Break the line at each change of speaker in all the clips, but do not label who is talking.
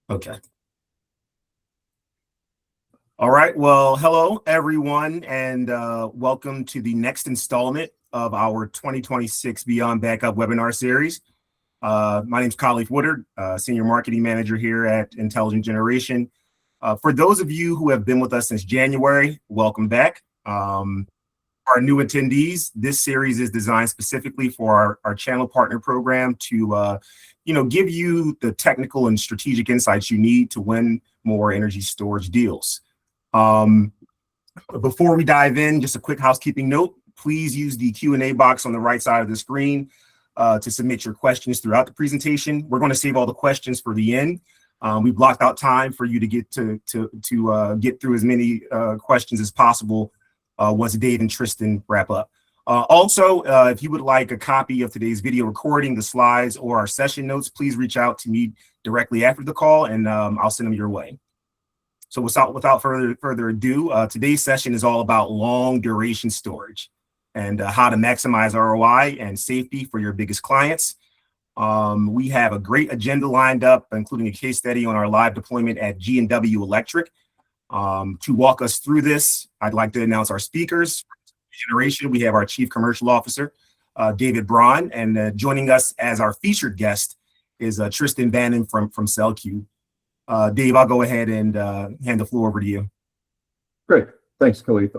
Okay. All right. Well, hello, everyone, and welcome to the next installment of our 2026 Beyond Backup webinar series. My name is Khalif, Woodard, Senior Marketing Manager here at Intelligent Generation. For those of you who have been with us since January, welcome back. Our new attendees, this series is designed specifically for our channel partner program to give you the technical and strategic insights you need to win more energy storage deals. Before we dive in, just a quick housekeeping note. Please use the Q&A box on the right side of the screen to submit your questions throughout the presentation. We're going to save all the questions for the end. We blocked out time for you to get get through as many questions as possible once Dave and Tristan wrap up. Also, if you would like a copy of today's video recording, the slides, or our session notes, please reach out to me directly after the call, and I'll send them your way. So without further ado, today's session is all about long duration storage and how to maximize ROI and safety for your biggest clients. We have a great agenda lined up, including a case study on our live deployment at G&W Electric. To walk us through this, I'd like to announce our speakers. Generation, we have our Chief Commercial Officer, David Braun, and joining us as our featured guest is Tristan Bannon from CellCube. Dave, I'll go ahead and hand the floor over to you.
Great. Thanks, Khalif.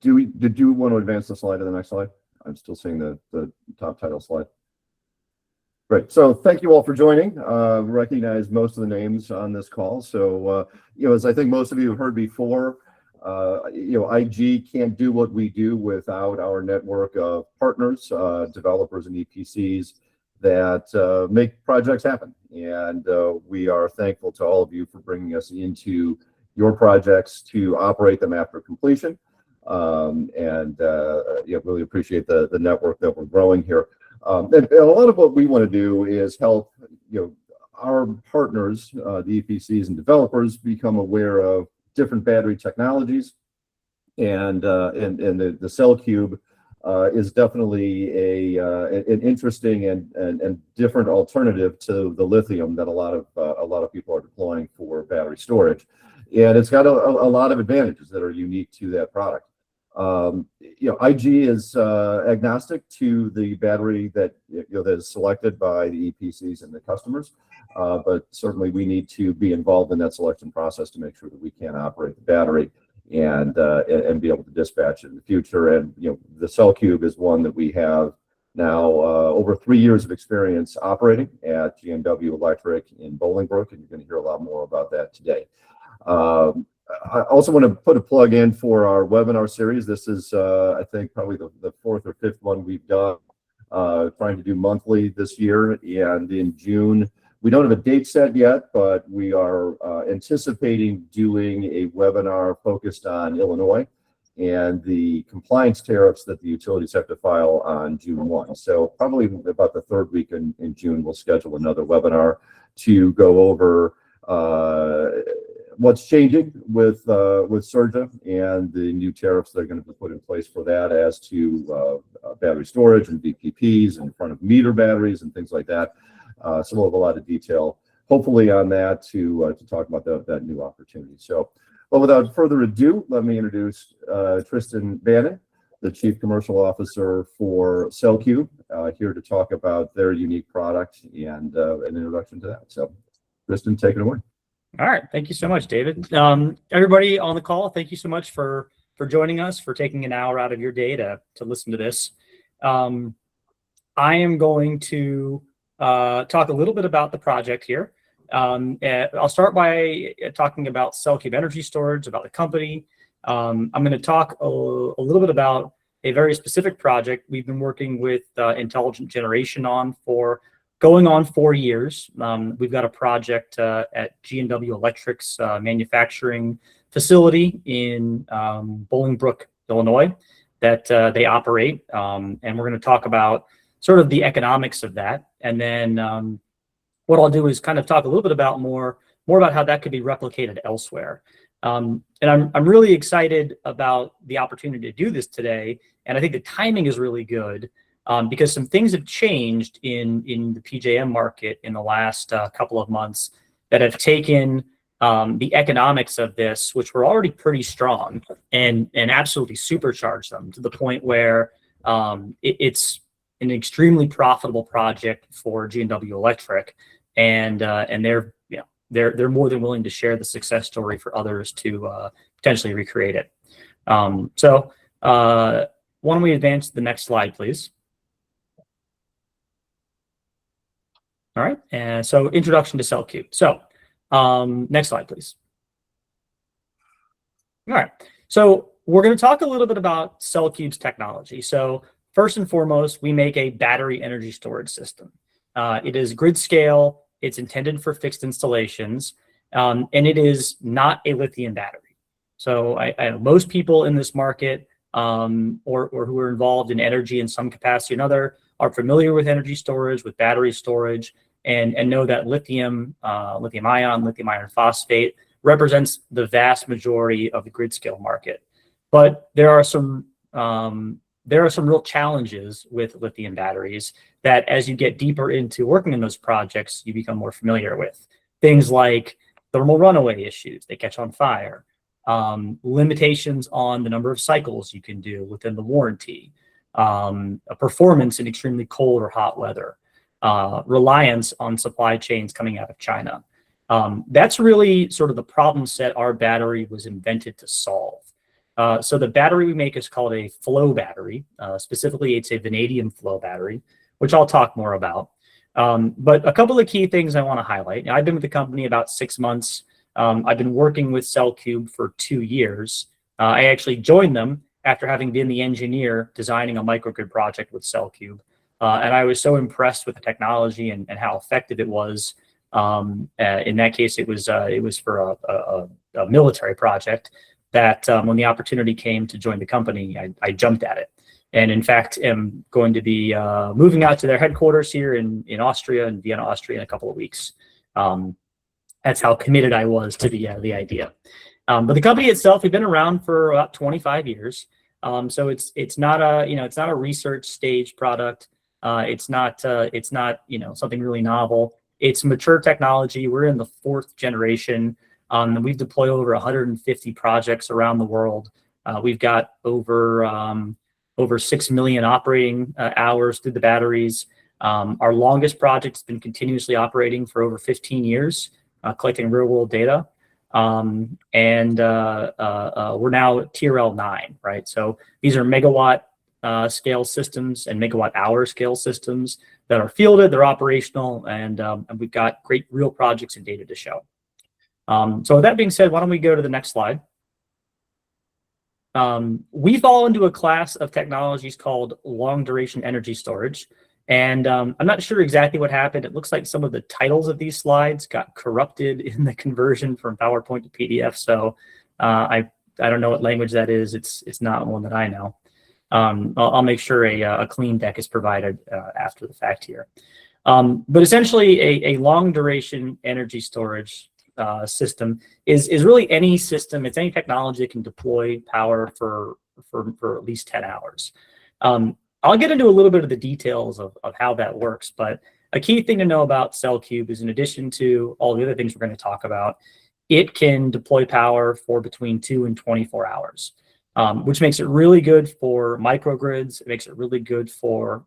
Did you want to advance the slide to the next slide? I'm still seeing the top title slide. Great. So thank you all for joining. Recognize most of the names on this call. So, as I think most of you have heard before, IG can't do what we do without our network of partners, developers, and EPCs that make projects happen. And we are thankful to all of you for bringing us into your projects to operate them after completion. Really appreciate the network that we're growing here. And a lot of what we want to do is help our partners, the EPCs and developers, become aware of different battery technologies, and the CellCube is definitely an interesting and different alternative to the lithium that a lot of people are deploying for battery storage, and it's got a lot of advantages that are unique to that product. IG is agnostic to the battery that is selected by the EPCs and the customers, but certainly we need to be involved in that selection process to make sure that we can operate the battery and be able to dispatch it in the future. And the CellCube is one that we have now over 3 years of experience operating at G&W Electric in Bolingbrook, and you're going to hear a lot more about that today. I also want to put a plug in for our webinar series. This is, I think, probably the fourth or fifth one we've done, trying to do monthly this year. And in June, we don't have a date set yet, but we are anticipating doing a webinar focused on Illinois and the compliance tariffs that the utilities have to file on June 1. So probably about the third week in June, we'll schedule another webinar to go over what's changing with CERJA and the new tariffs that are going to be put in place for that, as to battery storage and VPPs and front of meter batteries and things like that. So we'll have a lot of detail, hopefully, on that to talk about that new opportunity. So, well, without further ado, let me introduce Tristan Bannon, the Chief Commercial Officer for CellCube, here to talk about their unique product and an introduction to that. So, Tristan, take it away.
All right. Thank you so much, David. Everybody on the call, thank you so much for joining us, for taking an hour out of your day to listen to this. I am going to talk a little bit about the project here. I'll start by talking about CellCube Energy Storage, about the company. I'm going to talk a little bit about a very specific project we've been working with Intelligent Generation on for going on 4 years. We've got a project at G&W Electric's manufacturing facility in Bolingbrook, Illinois, that they operate. And we're going to talk about sort of the economics of that. And then what I'll do is kind of talk a little bit about more about how that could be replicated elsewhere. And I'm really excited about the opportunity to do this today. And I think the timing is really good because some things have changed in the PJM market in the last couple of months. that have taken the economics of this, which were already pretty strong, and absolutely supercharged them to the point where it's an extremely profitable project for G&W Electric, and they're more than willing to share the success story for others to potentially recreate it. So why don't we advance to the next slide, please? All right, and so introduction to CellCube. So next slide, please. All right, so we're going to talk a little bit about CellCube's technology. So first and foremost, we make a battery energy storage system. It is grid scale. It's intended for fixed installations, and it is not a lithium battery. So I know most people in this market or who are involved in energy in some capacity or another are familiar with energy storage, with battery storage, and know that lithium iron phosphate represents the vast majority of the grid scale market. But there are some real challenges with lithium batteries that, as you get deeper into working in those projects, you become more familiar with. Things like thermal runaway issues, they catch on fire, limitations on the number of cycles you can do within the warranty, a performance in extremely cold or hot weather, reliance on supply chains coming out of China. That's really sort of the problem set our battery was invented to solve. So the battery we make is called a flow battery. Specifically, it's a vanadium flow battery, which I'll talk more about. But a couple of key things I want to highlight. Now, I've been with the company about 6 months. I've been working with CellCube for 2 years. I actually joined them after having been the engineer designing a microgrid project with CellCube. And I was so impressed with the technology and how effective it was. In that case, it was for a military project that when the opportunity came to join the company, I jumped at it. And in fact, am going to be moving out to their headquarters here in Austria, in Vienna, Austria, in a couple of weeks. That's how committed I was to the idea. But the company itself, we've been around for about 25 years. So it's not a research stage product. It's not something really novel. It's mature technology. We're in the 4th generation. We've deployed over 150 projects around the world. We've got over 6 million operating hours through the batteries. Our longest project's been continuously operating for over 15 years, collecting real world data. And we're now at TRL 9, right? So these are megawatt scale systems and megawatt hour scale systems that are fielded, they're operational, and we've got great real projects and data to show. So with that being said, why don't we go to the next slide? We fall into a class of technologies called long duration energy storage. And I'm not sure exactly what happened. It looks like some of the titles of these slides got corrupted in the conversion from PowerPoint to PDF. So I don't know what language that is. It's not one that I know. I'll make sure a clean deck is provided after the fact here. But essentially, a long duration energy storage system is really any system. It's any technology that can deploy power for at least 10 hours. I'll get into a little bit of the details of how that works, but a key thing to know about CellCube is, in addition to all the other things we're going to talk about, it can deploy power for between 2 and 24 hours, which makes it really good for microgrids. It makes it really good for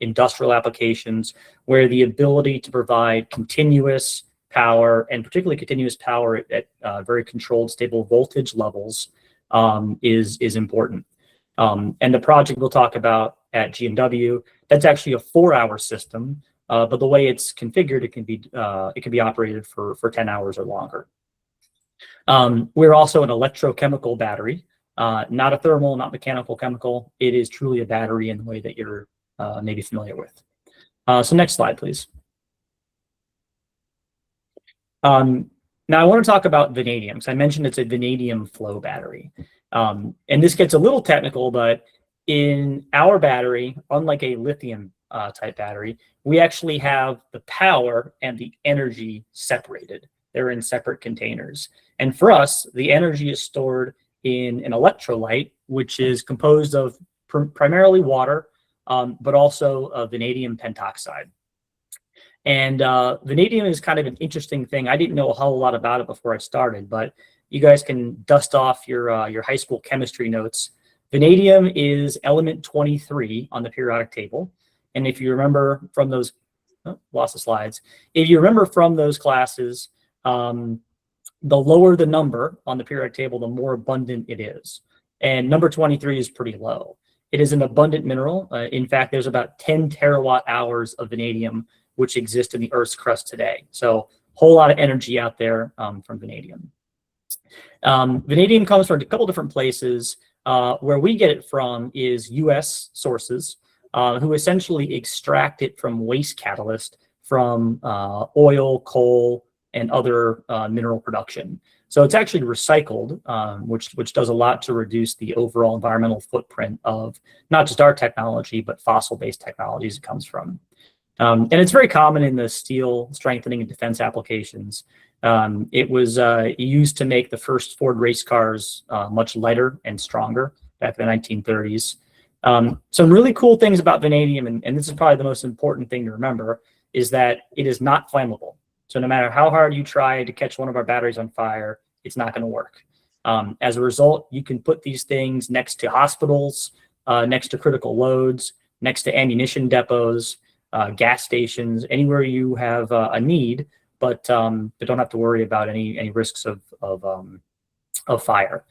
industrial applications, where the ability to provide continuous power, and particularly continuous power at very controlled, stable voltage levels, is important. And the project we'll talk about at G&W, that's actually a 4-hour system, but the way it's configured, it can be operated for 10 hours or longer. We're also an electrochemical battery, not a thermal, not mechanical chemical. It is truly a battery in the way that you're maybe familiar with. So next slide, please. Now I want to talk about vanadium. So I mentioned it's a vanadium flow battery. And this gets a little technical, but in our battery, unlike a lithium type battery, we actually have the power and the energy separated. They're in separate containers. And for us, the energy is stored in an electrolyte, which is composed of primarily water, but also vanadium pentoxide. And vanadium is kind of an interesting thing. I didn't know a whole lot about it before I started, but you guys can dust off your high school chemistry notes. Vanadium is element 23 on the periodic table. And if you remember from those, lost the slides. If you remember from those classes, the lower the number on the periodic table, the more abundant it is. And number 23 is pretty low. It is an abundant mineral. In fact, there's about 10 terawatt hours of vanadium which exist in the Earth's crust today. So whole lot of energy out there from vanadium. Vanadium comes from a couple different places. Where we get it from is US sources who essentially extract it from waste catalyst from oil, coal, and other mineral production. So it's actually recycled, which does a lot to reduce the overall environmental footprint of not just our technology, but fossil-based technologies it comes from. And it's very common in the steel strengthening and defense applications. It was used to make the first Ford race cars much lighter and stronger back in the 1930s. Some really cool things about vanadium, and this is probably the most important thing to remember, is that it is not flammable. So no matter how hard you try to catch one of our batteries on fire, it's not going to work. As a result, you can put these things next to hospitals, next to critical loads, next to ammunition depots, gas stations, anywhere you have a need, but don't have to worry about any risks of fire.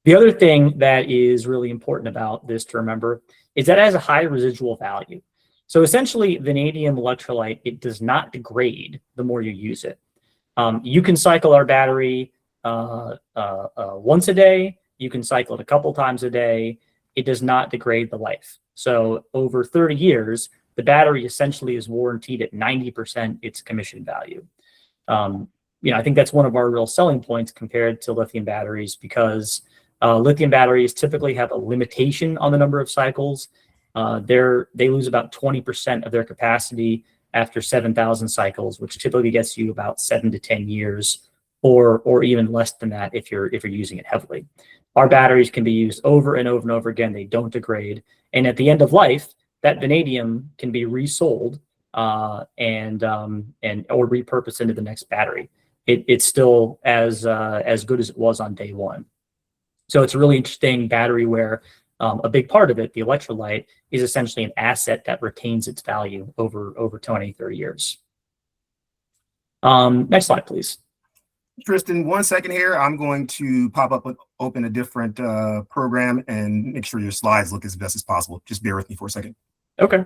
The other thing that is really important about this to remember is that it has a high residual value. So essentially, vanadium electrolyte, it does not degrade the more you use it. You can cycle our battery once a day. You can cycle it a couple times a day. It does not degrade the life. So over 30 years, the battery essentially is warranted at 90% its commission value. I think that's one of our real selling points compared to lithium batteries, because lithium batteries typically have a limitation on the number of cycles. They lose about 20% of their capacity after 7,000 cycles, which typically gets you about 7 to 10 years, or even less than that if you're using it heavily. Our batteries can be used over and over and over again. They don't degrade, and at the end of life, that vanadium can be resold or repurposed into the next battery. It's still as good as it was on day one. So it's a really interesting battery where a big part of it, the electrolyte, is essentially an asset that retains its value over 20, 30 years. Next slide, please.
Tristan, 1 second here. I'm going to open a different program and make sure your slides look as best as possible. Just bear with me for a second.
Okay.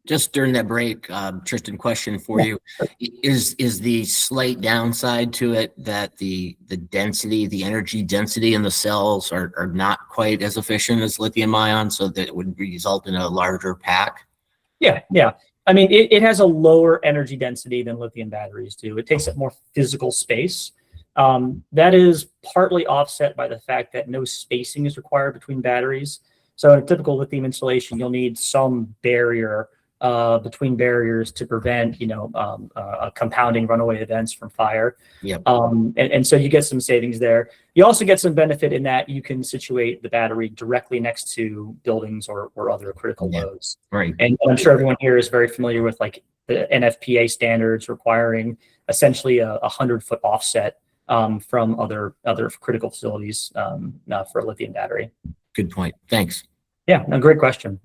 Just during that break, Tristan, question for you. Is the slight downside to it that the density, the energy density in the cells are not quite as efficient as lithium ion, so that it would result in a larger pack?
Yeah. I mean, it has a lower energy density than lithium batteries do. It takes up more physical space. That is partly offset by the fact that no spacing is required between batteries. So in a typical lithium installation, you'll need some barrier between barriers to prevent, compounding runaway events from fire.
Yep.
And so you get some savings there. You also get some benefit in that you can situate the battery directly next to buildings or other critical loads.
Right.
And I'm sure everyone here is very familiar with like the NFPA standards requiring essentially a 100-foot offset from other critical facilities for a lithium battery.
Good point. Thanks.
Yeah, no, great question.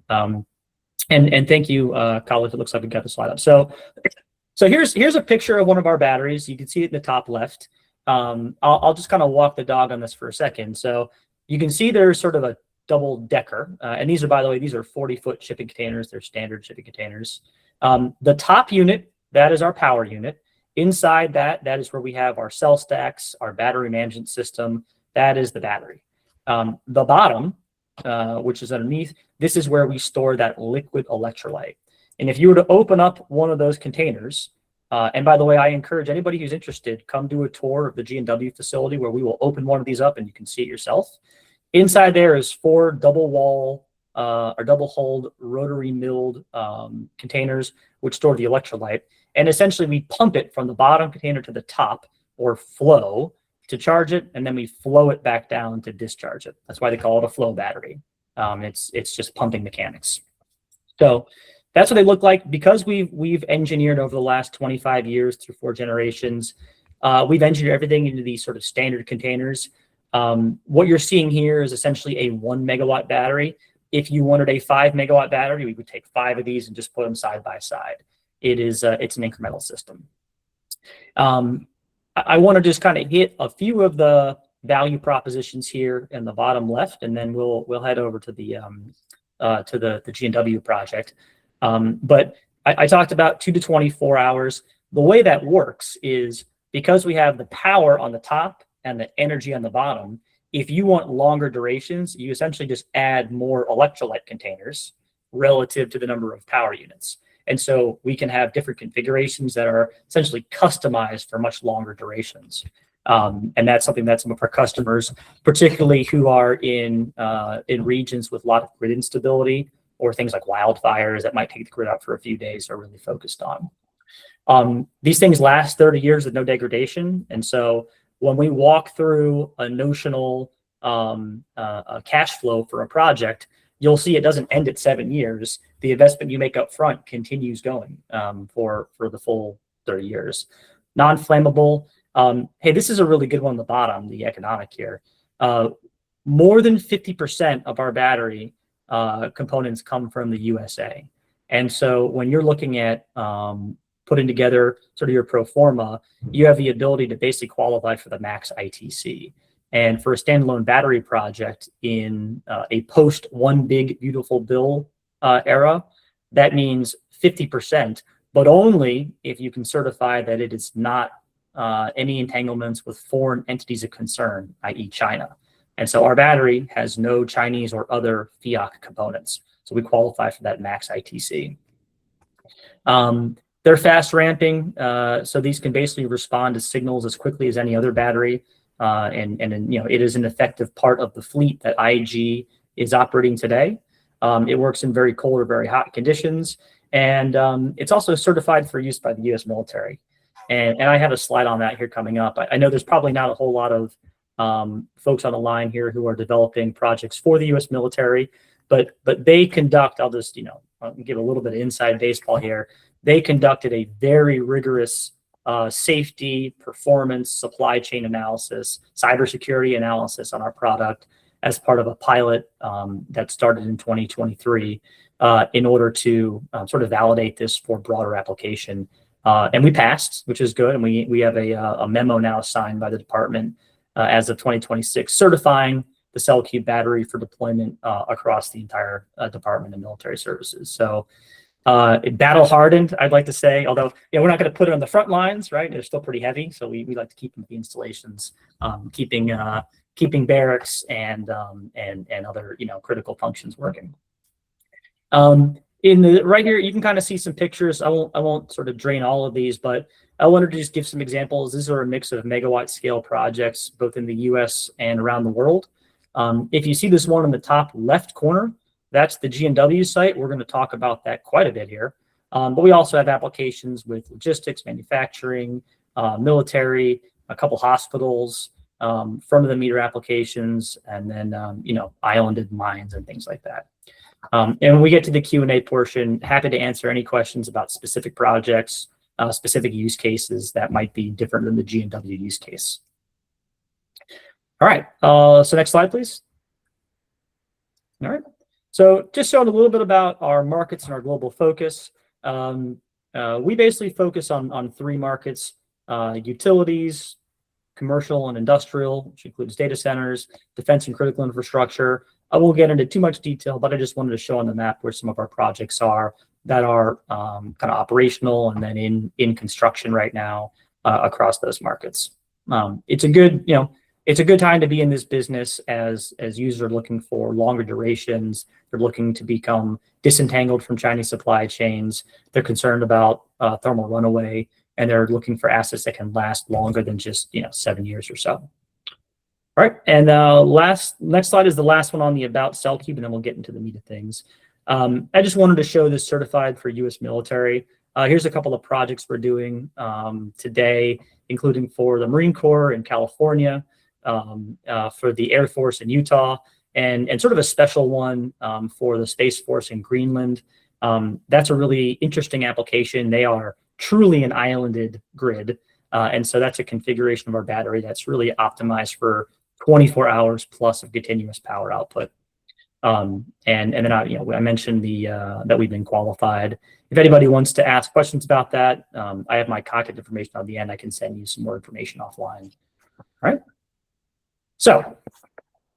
And thank you, Khalif. It looks like we got the slide up. So here's a picture of one of our batteries. You can see it in the top left. I'll just kind of walk the dog on this for a second. So you can see there's sort of a double decker. And these are, by the way, these are 40-foot shipping containers. They're standard shipping containers. The top unit, that is our power unit. Inside that is where we have our cell stacks, our battery management system. That is the battery. The bottom, which is underneath, this is where we store that liquid electrolyte. And if you were to open up one of those containers, and by the way, I encourage anybody who's interested, come do a tour of the G&W facility where we will open one of these up and you can see it yourself. Inside there is 4 double-hulled rotary milled containers which store the electrolyte. And essentially we pump it from the bottom container to the top, or flow, to charge it, and then we flow it back down to discharge it. That's why they call it a flow battery. It's just pumping mechanics. So that's what they look like. Because we've engineered over the last 25 years through 4 generations, we've engineered everything into these sort of standard containers. What you're seeing here is essentially a 1 megawatt battery. If you wanted a 5 megawatt battery, we would take 5 of these and just put them side by side. It's an incremental system. I want to just kind of hit a few of the value propositions here in the bottom left, and then we'll head over to the G&W project. But I talked about 2 to 24 hours. The way that works is because we have the power on the top and the energy on the bottom. If you want longer durations, you essentially just add more electrolyte containers relative to the number of power units. And so we can have different configurations that are essentially customized for much longer durations. And that's something that some of our customers, particularly who are in regions with a lot of grid instability or things like wildfires that might take the grid out for a few days, are really focused on. These things last 30 years with no degradation. And so when we walk through a notional cash flow for a project, you'll see it doesn't end at 7 years. The investment you make up front continues going for the full 30 years. Non-flammable. Hey, this is a really good one on the bottom, the economic here. More than 50% of our battery components come from the USA. And so when you're looking at putting together sort of your pro forma, you have the ability to basically qualify for the max ITC. And for a standalone battery project in a post one big beautiful bill era, that means 50%, but only if you can certify that it is not any entanglements with foreign entities of concern, i.e. China. And so our battery has no Chinese or other FIAC components. So we qualify for that max ITC. They're fast ramping, so these can basically respond to signals as quickly as any other battery. And it is an effective part of the fleet that IG is operating today. It works in very cold or very hot conditions, and it's also certified for use by the U.S. military. And I have a slide on that here coming up. I know there's probably not a whole lot of folks on the line here who are developing projects for the U.S. military, but they conduct. I'll just I'll give a little bit of inside baseball here. They conducted a very rigorous safety, performance, supply chain analysis, cybersecurity analysis on our product as part of a pilot that started in 2023 in order to sort of validate this for broader application. And we passed, which is good. And we have a memo now signed by the department as of 2026, certifying the CellCube battery for deployment across the entire Department of Military Services. So battle hardened, I'd like to say, although we're not going to put it on the front lines, right? They're still pretty heavy, so we like to keep them at the installations, keeping barracks and other critical functions working. In the right here, you can kind of see some pictures. I won't sort of drain all of these, but I wanted to just give some examples. These are a mix of megawatt scale projects, both in the U.S. and around the world. If you see this one in the top left corner, that's the G&W site. We're going to talk about that quite a bit here. But we also have applications with logistics, manufacturing, military, a couple hospitals, front of the meter applications, and then, islanded mines and things like that. And when we get to the Q&A portion, happy to answer any questions about specific projects, specific use cases that might be different than the G&W use case. All right, so next slide, please. All right. So just showing a little bit about our markets and our global focus. We basically focus on 3 markets: utilities, commercial and industrial, which includes data centers, defense and critical infrastructure. I won't get into too much detail, but I just wanted to show on the map where some of our projects are that are kind of operational and then in construction right now across those markets. It's a good, it's a good time to be in this business as users are looking for longer durations. They're looking to become disentangled from Chinese supply chains. They're concerned about thermal runaway, and they're looking for assets that can last longer than just 7 years or so. All right, and next slide is the last one on the About CellCube, and then we'll get into the meat of things. I just wanted to show this certified for U.S. military. Here's a couple of projects we're doing today, including for the Marine Corps in California, for the Air Force in Utah, and sort of a special one for the Space Force in Greenland. That's a really interesting application. They are truly an islanded grid. And so that's a configuration of our battery that's really optimized for 24 hours plus of continuous power output. And then I mentioned that we've been qualified. If anybody wants to ask questions about that, I have my contact information on the end. I can send you some more information offline. All right. So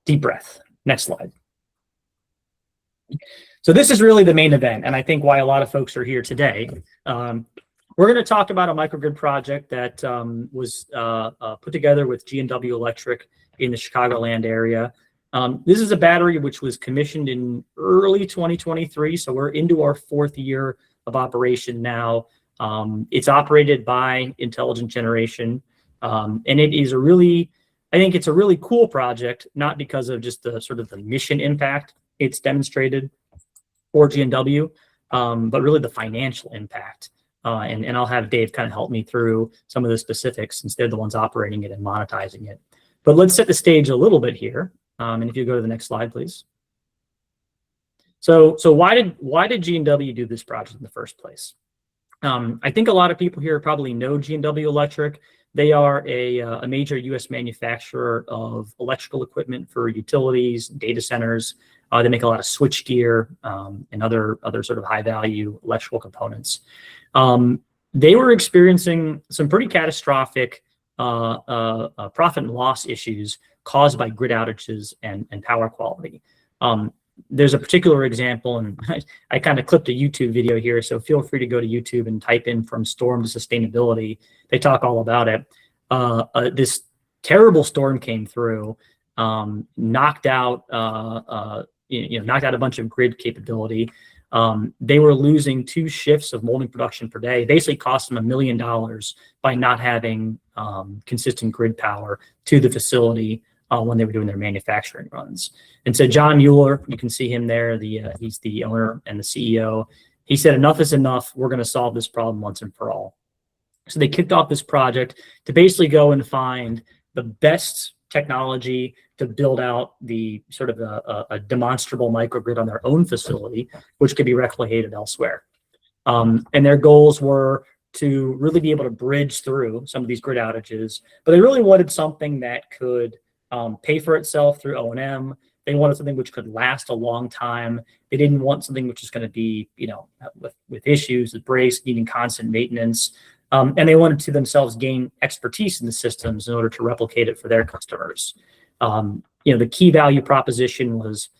deep breath. Next slide. So this is really the main event, and I think why a lot of folks are here today. We're going to talk about a microgrid project that was put together with G&W Electric in the Chicagoland area. This is a battery which was commissioned in early 2023, so we're into our 4th year of operation now. It's operated by Intelligent Generation, and it is I think it's a really cool project, not because of just the sort of the mission impact it's demonstrated for G&W, but really the financial impact. And I'll have Dave kind of help me through some of the specifics since they're the ones operating it and monetizing it. But let's set the stage a little bit here. And if you go to the next slide, please. So why did G&W do this project in the first place? I think a lot of people here probably know G&W Electric. They are a major U.S. manufacturer of electrical equipment for utilities, data centers. They make a lot of switchgear and other sort of high-value electrical components. They were experiencing some pretty catastrophic profit and loss issues caused by grid outages and power quality. There's a particular example, and I kind of clipped a YouTube video here, so feel free to go to YouTube and type in "from storm to sustainability." They talk all about it. This terrible storm came through, knocked out a bunch of grid capability. They were losing 2 shifts of molding production per day. It basically cost them $1 million by not having consistent grid power to the facility when they were doing their manufacturing runs. And so John Mueller, you can see him there, he's the owner and the CEO. He said, enough is enough. We're going to solve this problem once and for all. So they kicked off this project to basically go and find the best technology to build out the sort of a demonstrable microgrid on their own facility, which could be replicated elsewhere. And their goals were to really be able to bridge through some of these grid outages, but they really wanted something that could pay for itself through O&M. They wanted something which could last a long time. They didn't want something which is going to be, with issues, with breaks, needing constant maintenance. And they wanted to themselves gain expertise in the systems in order to replicate it for their customers. The key value proposition was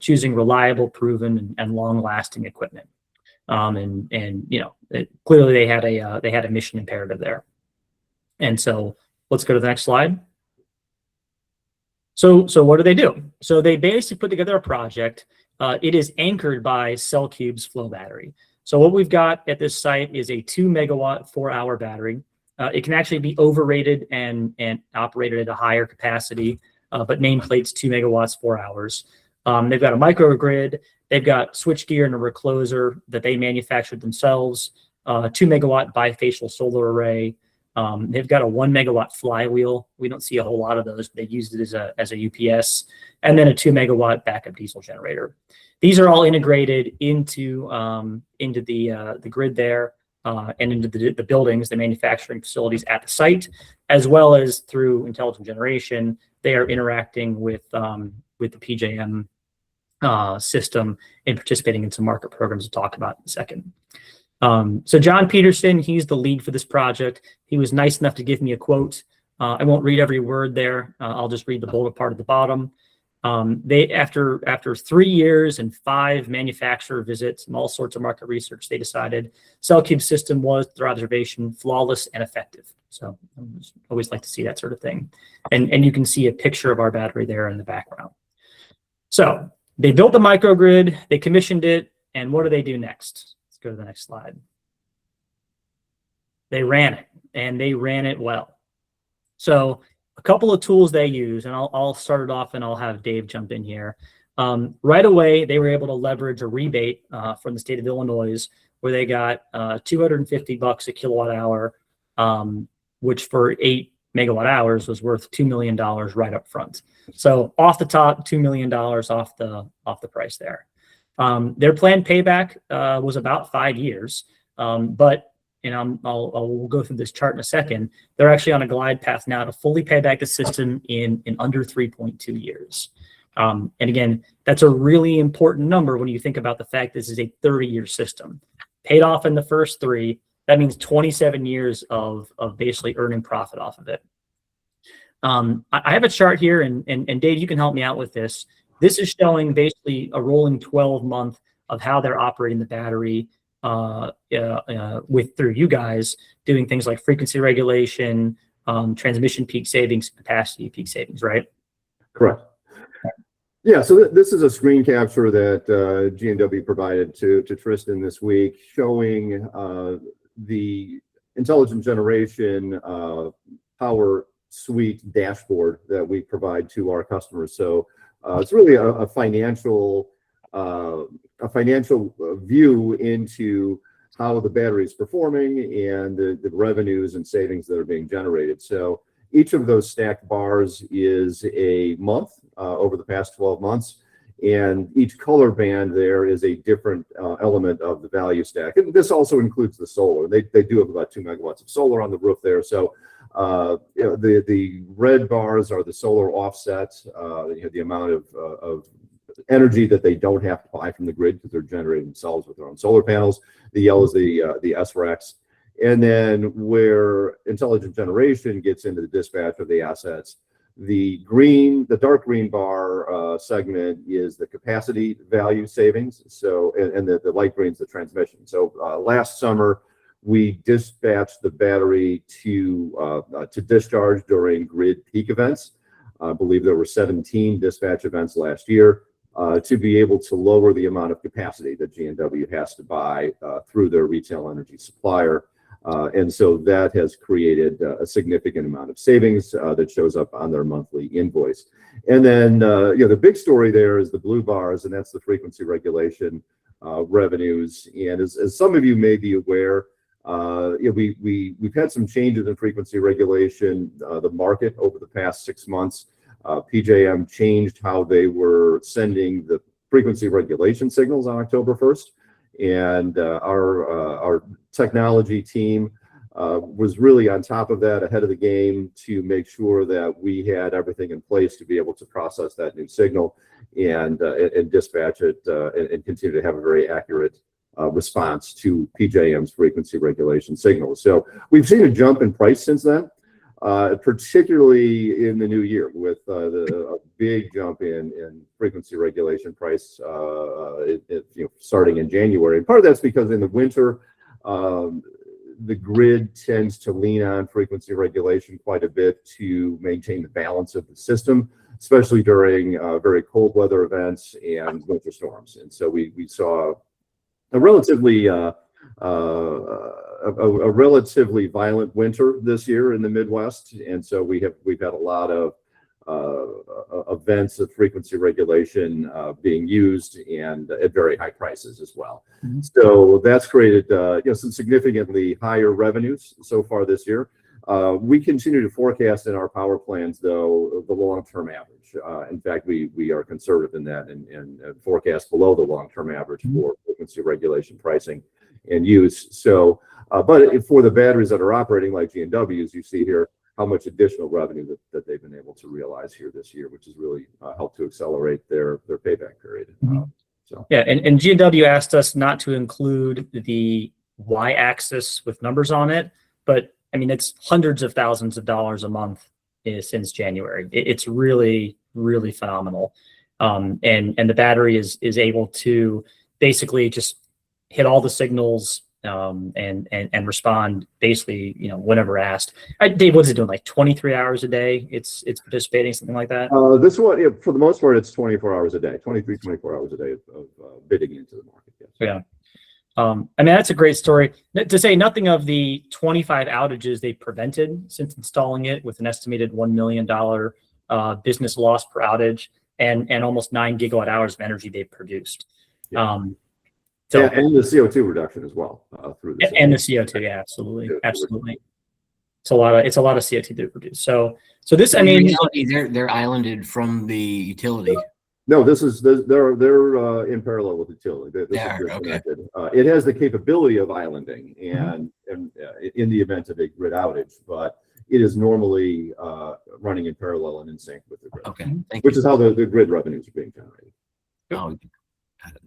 choosing reliable, proven, and long-lasting equipment. Clearly they had a mission imperative there. And so let's go to the next slide. So what do? So they basically put together a project. It is anchored by CellCube's flow battery. So what we've got at this site is a 2 megawatt 4-hour battery. It can actually be overrated and operated at a higher capacity, but nameplate's 2 megawatts 4 hours. They've got a microgrid. They've got switchgear and a recloser that they manufactured themselves. 2 megawatt bifacial solar array. They've got a 1 megawatt flywheel. We don't see a whole lot of those, but they used it as a UPS, and then a 2 megawatt backup diesel generator. These are all integrated into the grid there and into the buildings, the manufacturing facilities at the site, as well as through Intelligent Generation. They are interacting with the PJM system and participating in some market programs to talk about in a second. So John Peterson, he's the lead for this project. He was nice enough to give me a quote. I won't read every word there. I'll just read the bullet part at the bottom. They after 3 years and 5 manufacturer visits and all sorts of market research, they decided CellCube system was, their observation, flawless and effective. So I always like to see that sort of thing. And you can see a picture of our battery there in the background. So they built the microgrid, they commissioned it, and what do they do next? Let's go to the next slide. They ran it, and they ran it well. So a couple of tools they use, and I'll start it off and I'll have Dave jump in here. Right away, they were able to leverage a rebate from the state of Illinois where they got $250 a kilowatt hour, which for 8 megawatt hours was worth $2 million right up front. So off the top, $2 million off the price there. Their planned payback was about 5 years, but I'll go through this chart in a second. They're actually on a glide path now to fully pay back the system in under 3.2 years. And again, that's a really important number when you think about the fact this is a 30-year system. Paid off in the first 3, that means 27 years of basically earning profit off of it. I have a chart here, and Dave, you can help me out with this. This is showing basically a rolling 12-month of how they're operating the battery through you guys, doing things like frequency regulation, transmission peak savings, capacity peak savings, right?
Correct. Yeah, so this is a screen capture that G&W provided to Tristan this week, showing the intelligent generation power suite dashboard that we provide to our customers. So it's really a financial view into how the battery is performing and the revenues and savings that are being generated. So each of those stacked bars is a month over the past 12 months, and each color band there is a different element of the value stack. And this also includes the solar. They do have about 2 megawatts of solar on the roof there. So the red bars are the solar offsets, the amount of energy that they don't have to buy from the grid because they're generating themselves with their own solar panels. The yellow is the SREX. And then where intelligent generation gets into the dispatch of the assets, the dark green bar segment is the capacity value savings. So, and the light green is the transmission. So last summer, we dispatched the battery to discharge during grid peak events. I believe there were 17 dispatch events last year to be able to lower the amount of capacity that G&W has to buy through their retail energy supplier. And so that has created a significant amount of savings that shows up on their monthly invoice. And then, the big story there is the blue bars, and that's the frequency regulation revenues. And as some of you may be aware, we've had some changes in frequency regulation, the market over the past 6 months. PJM changed how they were sending the frequency regulation signals on October 1st. And our technology team was really on top of that, ahead of the game, to make sure that we had everything in place to be able to process that new signal and dispatch it and continue to have a very accurate response to PJM's frequency regulation signals. So we've seen a jump in price since then, particularly in the new year with a big jump in frequency regulation price starting in January. And part of that's because in the winter, the grid tends to lean on frequency regulation quite a bit to maintain the balance of the system, especially during very cold weather events and winter storms. And so we saw a relatively violent winter this year in the Midwest, and so we've had a lot of events of frequency regulation being used and at very high prices as well. Mm-hmm. So that's created some significantly higher revenues so far this year. We continue to forecast in our power plans, though, the long-term average. In fact, we are conservative in that and forecast below the long-term average for frequency regulation pricing and use. So, but for the batteries that are operating like G&Ws, you see here how much additional revenue that they've been able to realize here this year, which has really helped to accelerate their payback period.
Yeah, and G&W asked us not to include the y-axis with numbers on it, but I mean, it's hundreds of thousands of dollars a month since January. It's really, really phenomenal. And the battery is able to basically just hit all the signals and respond basically, whenever asked. Dave, what is it doing? Like 23 hours a day? It's participating, something like that?
This one, for the most part, it's 24 hours a day, 24 hours a day of bidding into the market. Yes.
Yeah. I mean, that's a great story. To say nothing of the 25 outages they prevented since installing it, with an estimated $1 million business loss per outage and almost 9 gigawatt hours of energy they've produced.
Yeah. And the CO2 reduction as well through this.
And the CO2, yeah, absolutely, absolutely. It's a lot of CO2 they produce. So this, I mean,
they're islanded from the utility.
No, they're in parallel with the utility. This is disconnected. It has the capability of islanding and in the event of a grid outage, but it is normally running in parallel and in sync with the grid.
Okay,
which is how the grid revenues are being generated.
Oh, got it.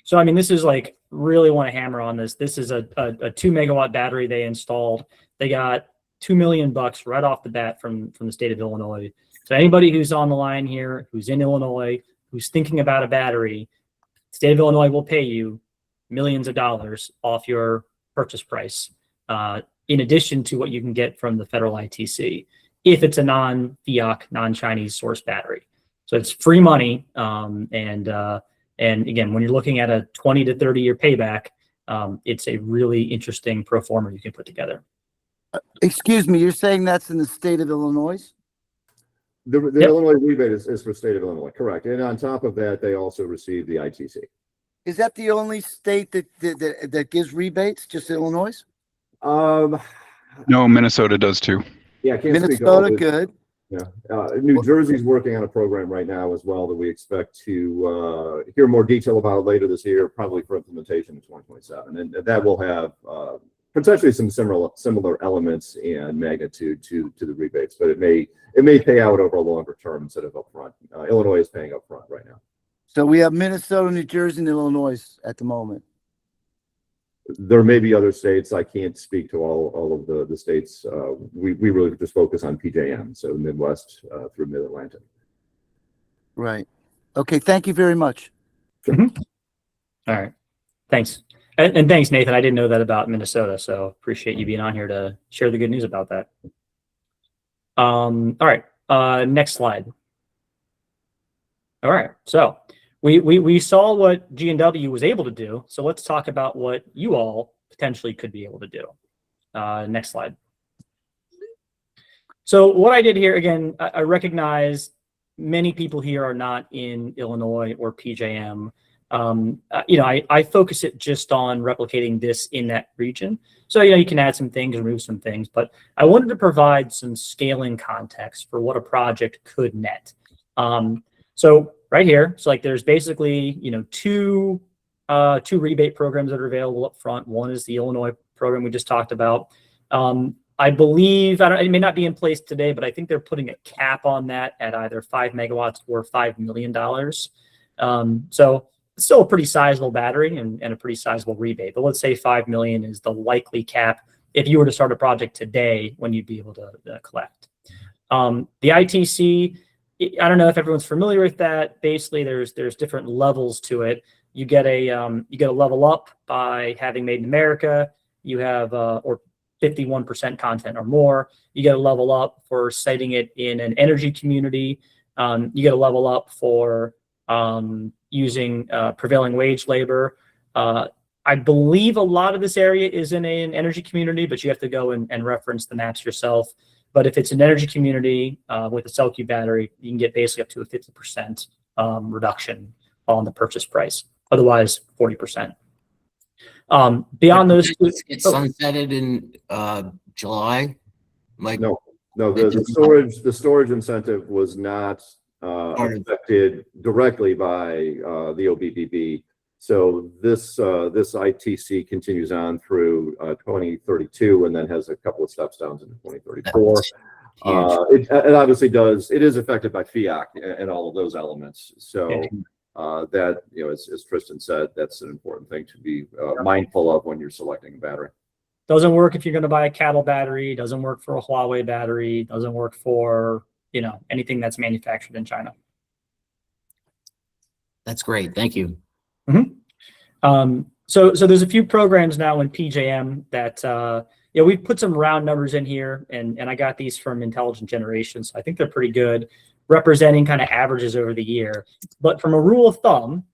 So I mean, this is like, really want to hammer on this. This is a 2 megawatt battery they installed. They got $2 million right off the bat from the state of Illinois. So anybody who's on the line here, who's in Illinois, who's thinking about a battery, the state of Illinois will pay you millions of dollars off your purchase price, in addition to what you can get from the federal ITC, if it's a non-FIAC, non-Chinese source battery. So it's free money, and again, when you're looking at a 20 to 30 year payback, it's a really interesting pro forma you can put together.
Excuse me, you're saying that's in the state of Illinois?
The
Yep.
Illinois rebate is for state of Illinois, correct. And on top of that, they also receive the ITC.
Is that the only state that gives rebates? Just Illinois?
No, Minnesota does too.
Yeah, I can't speak to all
Minnesota,
the-
good.
Yeah, New Jersey's working on a program right now as well that we expect to hear more detail about later this year, probably for implementation in 2027, and that will have potentially some similar elements and magnitude to the rebates, but it may pay out over a longer term instead of upfront. Illinois is paying upfront right now.
So we have Minnesota, New Jersey, and Illinois at the moment.
There may be other states. I can't speak to all of the states. We really just focus on PJM, so Midwest through Mid-Atlantic.
Right. Okay. Thank you very much.
All right. Thanks. And thanks, Nathan. I didn't know that about Minnesota, so appreciate you being on here to share the good news about that. All right. Next slide. All right. So we saw what G&W was able to do. So let's talk about what you all potentially could be able to do. Next slide. So what I did here, again, I recognize many people here are not in Illinois or PJM. I focus it just on replicating this in that region. So, you can add some things, remove some things, but I wanted to provide some scaling context for what a project could net. So right here, so like there's basically, two rebate programs that are available up front. One is the Illinois program we just talked about. I believe, it may not be in place today, but I think they're putting a cap on that at either 5 megawatts or $5 million. So it's still a pretty sizable battery and a pretty sizable rebate, but let's say 5 million is the likely cap if you were to start a project today when you'd be able to collect. The ITC, I don't know if everyone's familiar with that. Basically, there's different levels to it. You get a level up by having made in America. You have or 51% content or more. You get a level up for citing it in an energy community. You get a level up for using prevailing wage labor. I believe a lot of this area is in an energy community, but you have to go and reference the maps yourself. But if it's an energy community with a CellCube battery, you can get basically up to a 50% reduction on the purchase price. Otherwise, 40%. Beyond those,
It's sunsetted in July. Like
No, the storage incentive was not affected directly by the OBBB. So this ITC continues on through 2032, and then has a couple of steps down into 2034. It obviously does. It is affected by FIAC and all of those elements. So that, as Tristan said, that's an important thing to be mindful of when you're selecting a battery.
doesn't work if you're going to buy a cattle battery. Doesn't work for a Huawei battery. Doesn't work for anything that's manufactured in China.
That's great. Thank you.
So there's a few programs now in PJM that we've put some round numbers in here, and I got these from Intelligent Generation, so I think they're pretty good, representing kind of averages over the year. But from a rule of thumb,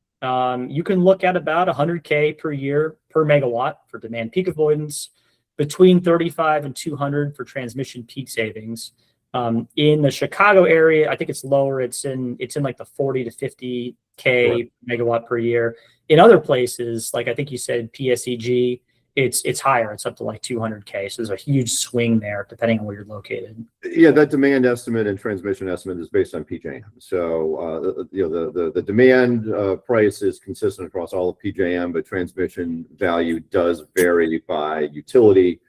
you can look at about 100K per year per megawatt for demand peak avoidance, between 35 and 200 for transmission peak savings. In the Chicago area, I think it's lower. It's in like the 40 to 50K megawatt per year. In other places, like I think you said PSEG, it's higher. It's up to like 200K. So there's a huge swing there depending on where you're located.
Yeah, that demand estimate and transmission estimate is based on PJM. So, the demand price is consistent across all of PJM, but transmission value does vary by utility.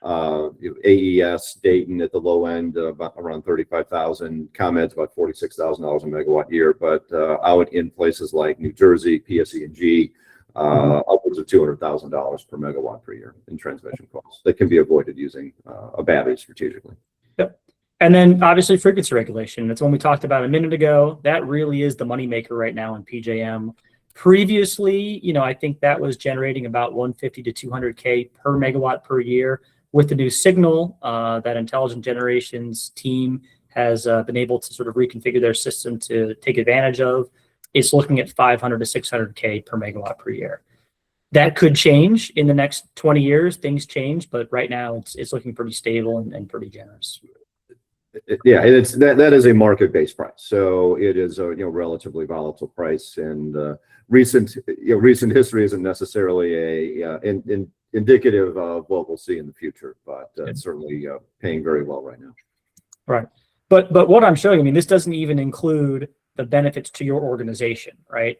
AES, Dayton at the low end, about around 35,000. ComEd's about $46,000 a megawatt year, but out in places like New Jersey, PSE&G, upwards of $200,000 per megawatt per year in transmission costs that can be avoided using a battery strategically.
Yep. And then obviously frequency regulation. That's one we talked about a minute ago. That really is the moneymaker right now in PJM. Previously, I think that was generating about 150 to 200K per megawatt per year. With the new signal, that Intelligent Generations team has been able to sort of reconfigure their system to take advantage of, it's looking at 500 to 600K per megawatt per year. That could change in the next 20 years. Things change, but right now it's looking pretty stable and pretty generous.
Yeah, it's that is a market-based price, so it is a relatively volatile price, and recent history isn't necessarily indicative of what we'll see in the future, but it's certainly paying very well right now.
Right, but what I'm showing, this doesn't even include the benefits to your organization, right?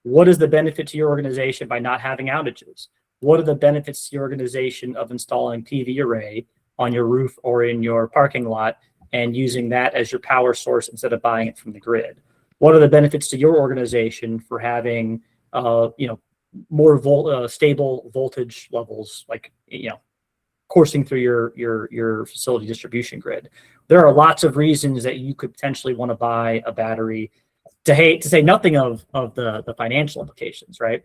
What is the benefit to your organization by not having outages? What are the benefits to your organization of installing PV array on your roof or in your parking lot and using that as your power source instead of buying it from the grid? What are the benefits to your organization for having, more stable voltage levels, like, coursing through your facility distribution grid? There are lots of reasons that you could potentially want to buy a battery, to say nothing of the financial implications, right?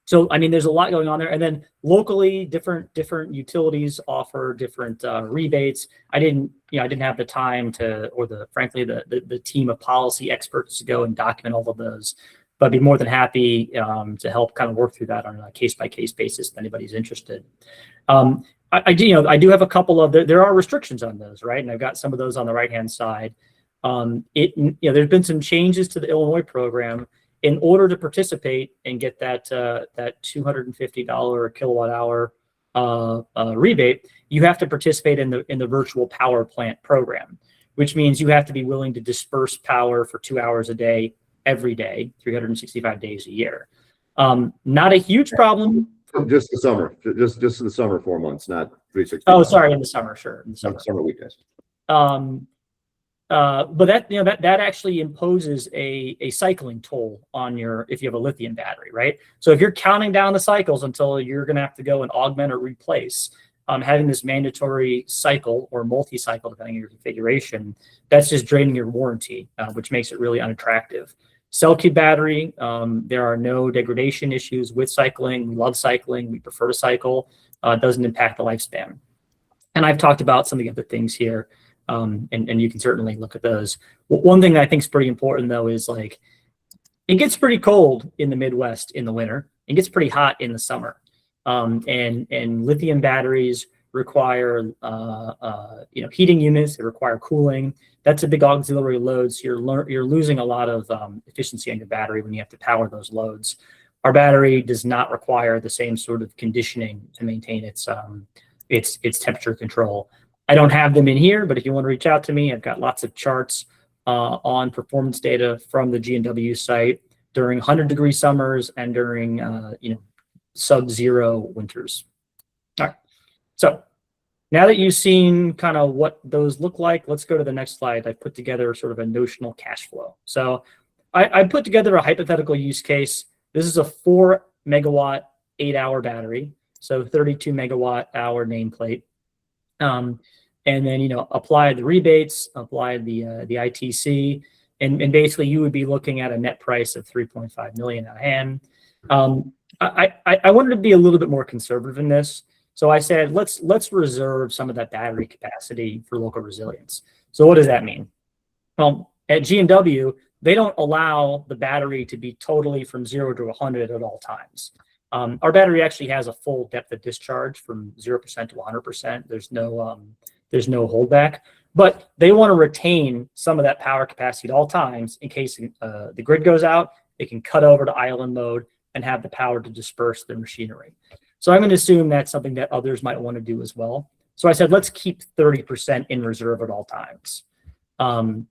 So, there's a lot going on there. And then locally, different utilities offer different rebates. I didn't have the time frankly, the team of policy experts to go and document all of those, but I'd be more than happy to help kind of work through that on a case-by-case basis if anybody's interested. I do have a couple of, there are restrictions on those, right? And I've got some of those on the right-hand side. There's been some changes to the Illinois program. In order to participate and get that $250 kilowatt hour rebate, you have to participate in the virtual power plant program, which means you have to be willing to disperse power for 2 hours a day, every day, 365 days a year. Not a huge problem.
Just the summer, just the summer 4 months, not 365.
Oh, sorry, in the summer, sure, in the
summer weekdays.
But that actually imposes a cycling toll on if you have a lithium battery, right? So if you're counting down the cycles until you're going to have to go and augment or replace, having this mandatory cycle or multi-cycle, depending on your configuration, that's just draining your warranty, which makes it really unattractive. CellCube battery, there are no degradation issues with cycling. We love cycling. We prefer to cycle. It doesn't impact the lifespan. And I've talked about some of the other things here. And you can certainly look at those. One thing that I think is pretty important, though, is it gets pretty cold in the Midwest in the winter. It gets pretty hot in the summer. And lithium batteries require heating units. They require cooling. That's a big auxiliary load. So you're losing a lot of efficiency on your battery when you have to power those loads. Our battery does not require the same sort of conditioning to maintain its temperature control. I don't have them in here, but if you want to reach out to me, I've got lots of charts on performance data from the G&W site during 100-degree summers and during sub-zero winters. All right. So now that you've seen kind of what those look like, let's go to the next slide. I put together sort of a notional cash flow. So I put together a hypothetical use case. This is a 4 megawatt, 8-hour battery, so 32 megawatt hour nameplate. And then, apply the rebates, apply the ITC, and basically you would be looking at a net price of $3.5 million at hand. I wanted to be a little bit more conservative in this. So I said, let's reserve some of that battery capacity for local resilience. So what does that mean? Well, at G&W, they don't allow the battery to be totally from 0 to 100 at all times. Our battery actually has a full depth of discharge from 0% to 100%. There's no holdback, but they want to retain some of that power capacity at all times in case the grid goes out. It can cut over to island mode and have the power to disperse the machinery. So I'm going to assume that's something that others might want to do as well. So I said, let's keep 30% in reserve at all times. And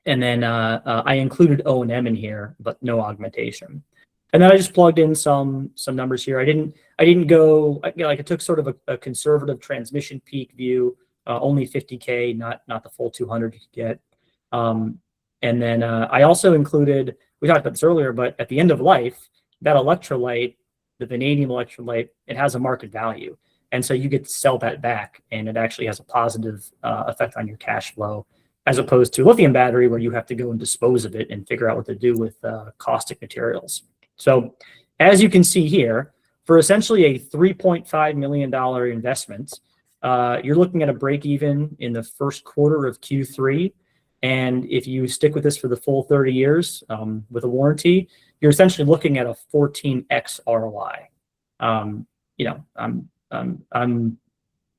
then I included O&M in here, but no augmentation. And then I just plugged in some numbers here. I didn't go, I took sort of a conservative transmission peak view, only 50K, not the full 200 you could get. And then I also included, we talked about this earlier, but at the end of life, that electrolyte, the vanadium electrolyte, it has a market value. And so you get to sell that back, and it actually has a positive effect on your cash flow, as opposed to lithium battery, where you have to go and dispose of it and figure out what to do with caustic materials. So as you can see here, for essentially a $3.5 million investment, you're looking at a break even in the first quarter of Q3. And if you stick with this for the full 30 years with a warranty, you're essentially looking at a 14x ROI. I'm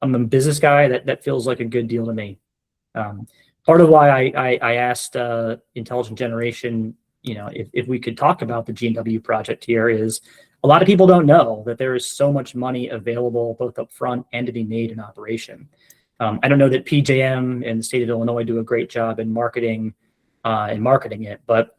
a business guy that feels like a good deal to me. Part of why I asked Intelligent Generation, if we could talk about the G&W project here, is a lot of people don't know that there is so much money available both up front and to be made in operation. I don't know that PJM and the state of Illinois do a great job in marketing it, but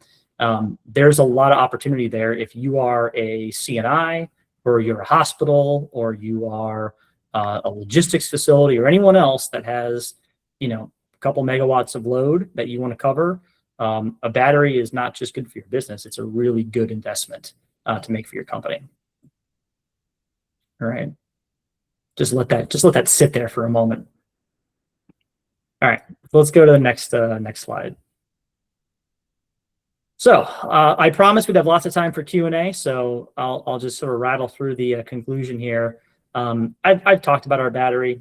there's a lot of opportunity there if you are a CNI, or you're a hospital, or you are a logistics facility, or anyone else that has, a couple megawatts of load that you want to cover. A battery is not just good for your business; it's a really good investment to make for your company. All right, just let that sit there for a moment. All right, let's go to the next slide. So I promised we'd have lots of time for Q&A, so I'll just sort of rattle through the conclusion here. I've talked about our battery.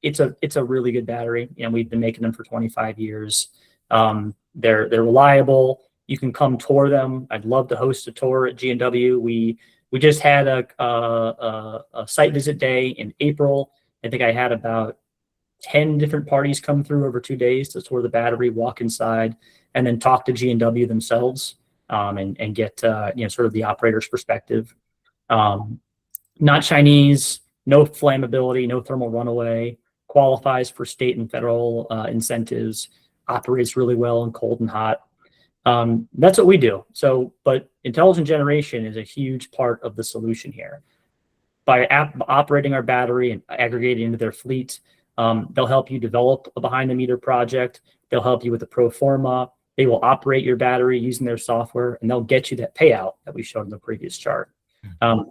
It's a really good battery. We've been making them for 25 years. They're reliable. You can come tour them. I'd love to host a tour at G&W. We just had a site visit day in April. I think I had about 10 different parties come through over 2 days to tour the battery, walk inside, and then talk to G&W themselves and get sort of the operator's perspective. Not Chinese, no flammability, no thermal runaway, qualifies for state and federal incentives, operates really well in cold and hot. That's what we do. But Intelligent Generation is a huge part of the solution here. By operating our battery and aggregating into their fleet, they'll help you develop a behind-the-meter project. They'll help you with the pro forma. They will operate your battery using their software, and they'll get you that payout that we showed in the previous chart.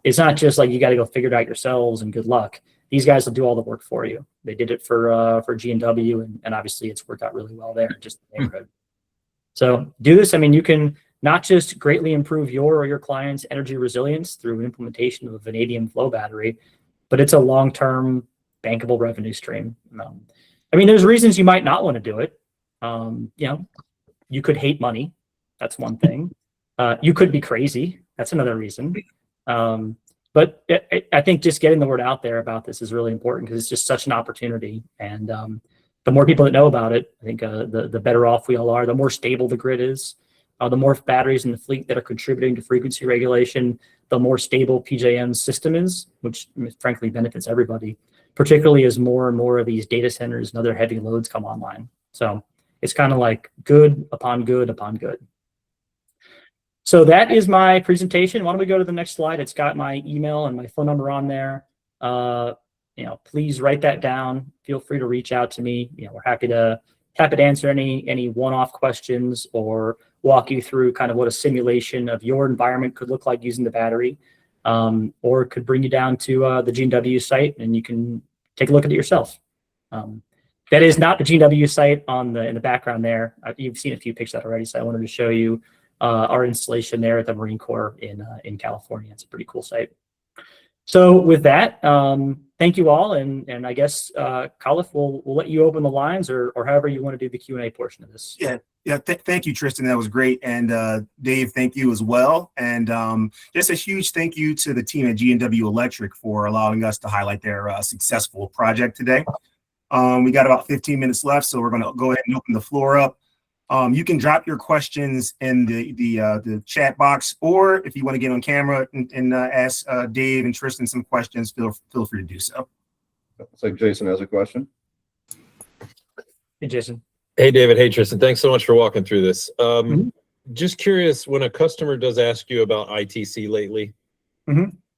It's not just like you got to go figure it out yourselves and good luck. These guys will do all the work for you. They did it for G&W, and obviously it's worked out really well there, just the neighborhood. So do this. I mean, you can not just greatly improve your or your client's energy resilience through implementation of a vanadium flow battery, but it's a long-term bankable revenue stream. There's reasons you might not want to do it. You could hate money. That's one thing. You could be crazy. That's another reason. But I think just getting the word out there about this is really important because it's just such an opportunity. And the more people that know about it, I think the better off we all are. The more stable the grid is, the more batteries in the fleet that are contributing to frequency regulation, the more stable PJM's system is, which frankly benefits everybody, particularly as more and more of these data centers and other heavy loads come online. So it's kind of like good upon good upon good. So that is my presentation. Why don't we go to the next slide? It's got my email and my phone number on there. Please write that down. Feel free to reach out to me. We're happy to answer any one-off questions or walk you through kind of what a simulation of your environment could look like using the battery, or could bring you down to the G&W site and you can take a look at it yourself. That is not the G&W site in the background there. You've seen a few pictures of that already, so I wanted to show you our installation there at the Marine Corps in California. It's a pretty cool site. So with that, thank you all, and I guess Khalif, we'll let you open the lines or however you want to do the Q&A portion of this.
Yeah. Thank you, Tristan. That was great. And Dave, thank you as well. And just a huge thank you to the team at G&W Electric for allowing us to highlight their successful project today. We got about 15 minutes left, so we're going to go ahead and open the floor up. You can drop your questions in the chat box, or if you want to get on camera and ask Dave and Tristan some questions, feel free to do so.
Looks like Jason has a question.
Hey, Jason.
Hey, David. Hey, Tristan. Thanks so much for walking through this. Just curious, when a customer does ask you about ITC lately,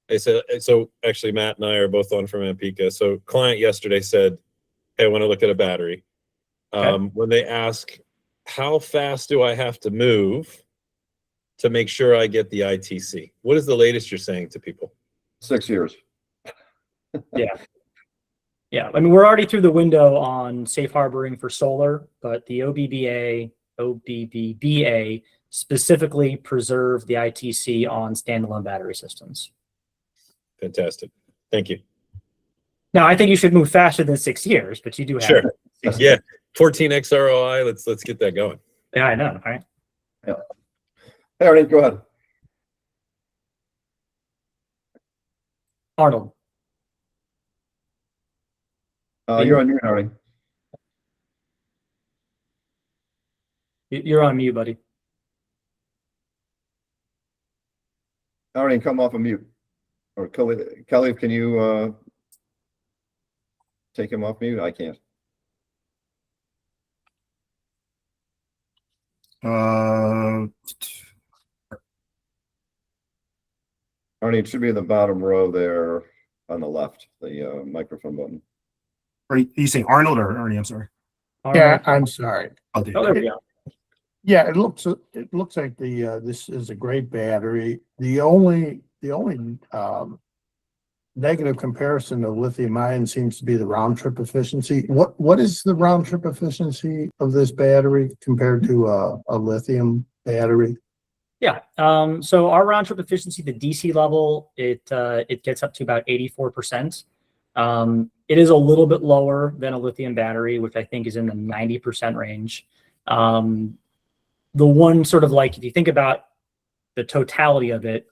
they said, so actually Matt and I are both on from Ampika. So client yesterday said, hey, I want to look at a battery. When they ask, how fast do I have to move to make sure I get the ITC? What is the latest you're saying to people?
6 years.
Yeah, I mean, we're already through the window on safe harboring for solar, but the OBBBA specifically preserve the ITC on standalone battery systems.
Fantastic. Thank you.
Now, I think you should move faster than 6 years, but you do have.
Sure. Yeah. 14x ROI. Let's get that going.
Yeah, I know. Right.
Yeah. Hey, Arnie, go ahead.
Arnold.
You're on mute, Arnie.
You're on mute, buddy.
Arnie, come off of mute. Or Khalif, can you take him off mute? I can't. Arnie, it should be in the bottom row there on the left, the microphone button.
Are you saying Arnold or Ernie? I'm sorry.
Yeah, I'm sorry.
I'll do
Oh, there we go.
Yeah, it looks like this is a great battery. The only negative comparison to lithium ion seems to be the round trip efficiency. What is the round trip efficiency of this battery compared to a lithium battery?
Yeah. So our round trip efficiency, the DC level, it gets up to about 84%. It is a little bit lower than a lithium battery, which I think is in the 90% range. The one sort of like, if you think about the totality of it,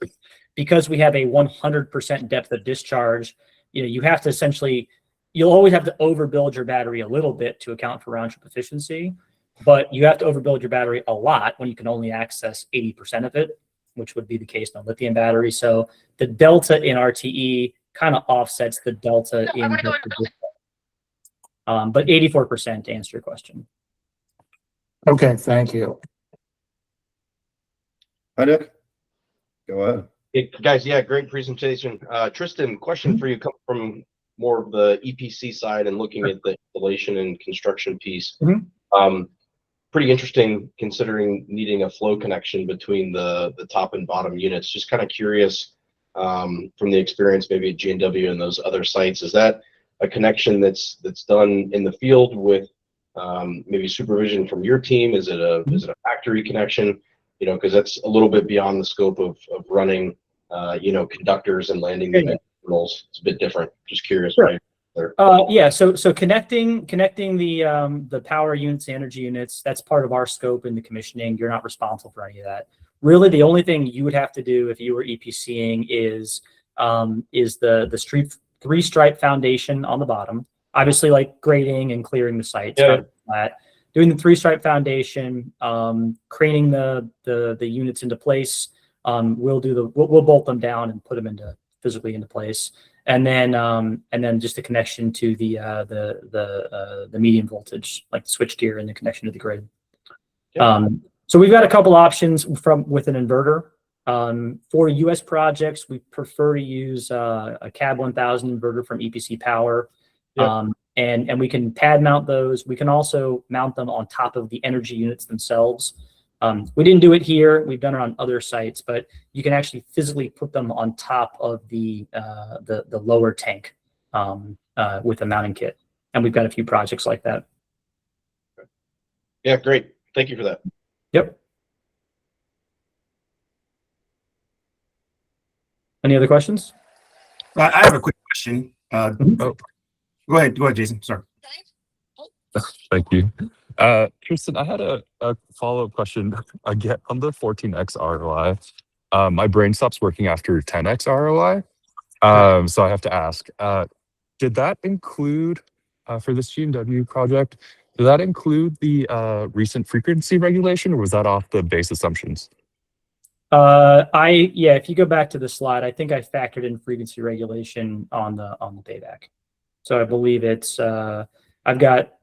because we have a 100% depth of discharge, you have to essentially, you'll always have to overbuild your battery a little bit to account for round trip efficiency, but you have to overbuild your battery a lot when you can only access 80% of it, which would be the case in a lithium battery. So the delta in RTE kind of offsets the delta in but 84% to answer your question.
Okay, thank you.
Hi, Nick. Go ahead.
Hey, guys, yeah, great presentation. Tristan, question for you, come from more of the EPC side and looking at the installation and construction piece. Pretty interesting considering needing a flow connection between the top and bottom units. Just kind of curious from the experience maybe at G&W and those other sites, is that a connection that's done in the field with maybe supervision from your team? Is it a factory connection? Because that's a little bit beyond the scope of running conductors and landing terminals. It's a bit different. Just curious.
Sure. Yeah, so connecting the power units, the energy units, that's part of our scope in the commissioning. You're not responsible for any of that. Really, the only thing you would have to do if you were EPCing is the three-stripe foundation on the bottom. Obviously, like grading and clearing the site.
Yeah.
Doing the three-stripe foundation, craning the units into place. We'll bolt them down and put them physically into place, and then just the connection to the medium voltage, like the switch gear, and the connection to the grid.
Yeah.
So we've got a couple options with an inverter. For US projects, we prefer to use a CAB 1000 inverter from EPC Power.
Yeah.
And we can pad mount those. We can also mount them on top of the energy units themselves. We didn't do it here. We've done it on other sites, but you can actually physically put them on top of the lower tank with a mounting kit. And we've got a few projects like that.
Yeah, great. Thank you for that.
Yep. Any other questions?
I have a quick question. Go ahead, Jason. Sorry.
Thank you. Tristan, I had a follow-up question again on the 14x ROI. My brain stops working after 10x ROI. So I have to ask, did that include for this G&W project, Did that include the recent frequency regulation, or was that off the base assumptions?
If you go back to the slide, I think I factored in frequency regulation on the payback. So I believe it's I've got